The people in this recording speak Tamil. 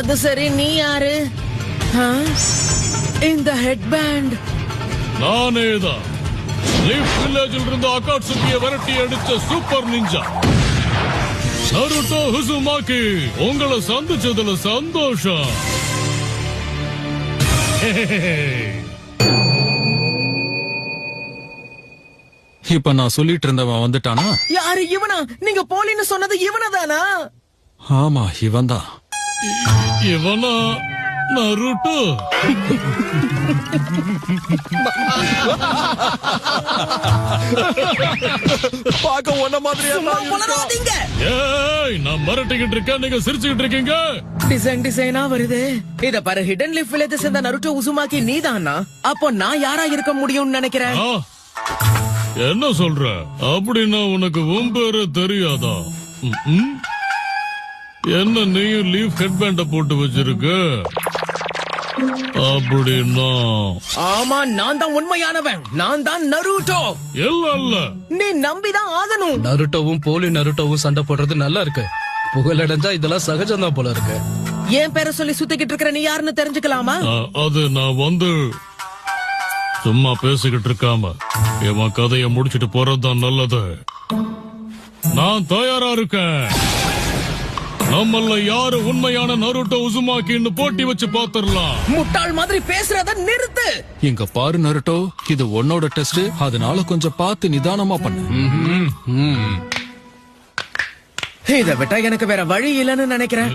அது சரி, நீ யாரு? இந்த ஹெட்பேண்ட் நானேதான் லீஃப் வில்லேஜில் இருந்து அகாட்சுகியை விரட்டி அடிச்ச சூப்பர் நிஞ்சா நருட்டோ உசுமாக்கி. உங்களை சந்திச்சதுல சந்தோஷம். இப்ப நான் சொல்லிட்டு இருந்தவன் வந்துட்டானா? யாரு இவனா? நீங்க போலின்னு சொன்னது இவனதானா? ஆமா, இவன்தான். இவனா நருட்டோ? பாக்க ஒன்ன மாதிரியா? ஏய், நான் மிரட்டிக்கிட்டு இருக்கேன், நீங்க சிரிச்சுக்கிட்டு இருக்கீங்க. டிசைனா வருது. இத பாரு, ஹிடன் லீஃப் வில்லேஜ் சேர்ந்த நருட்டோ உசுமாக்கி நீதானா? அப்போ நான் யாரா இருக்க முடியும்னு நினைக்கிறேன். என்ன சொல்ற? அப்படின்னா உனக்கு உன் பேரு தெரியாதா? என்ன நீயும் லீஃப் ஹெட்பேண்ட போட்டு வச்சிருக்க? அப்படின்னா ஆமா, நான் தான் உண்மையானவன். நான் தான் நருட்டோ. இல்ல, நீ நம்பிதான் ஆகணும். நருட்டோவும் போலி நருட்டோவும் சண்டை போடுறது நல்லா இருக்கு. புகழடைஞ்சா இதெல்லாம் சகஜம்தான் போல இருக்கு. என் பேரை சொல்லி சுத்திக்கிட்டு இருக்கிற நீ யாருன்னு தெரிஞ்சுக்கலாமா? அது நான் சும்மா பேசிக்கிட்டு இருக்காம என் கதையை முடிச்சிட்டு போறதுதான் நல்லது. நான் தயாரா இருக்கேன். நம்மள யாரு உண்மையான நருட்டோ உசுமாக்கின்னு போட்டி வச்சு பாத்துரலாம். முட்டாள் மாதிரி பேசுறத நிறுத்து. இங்க பாரு நருட்டோ, இது உன்னோட டெஸ்ட். அதனால கொஞ்சம் பார்த்து நிதானமா பண்ணு. இத விட்டா எனக்கு வேற வழி இல்லைன்னு நினைக்கிறேன்.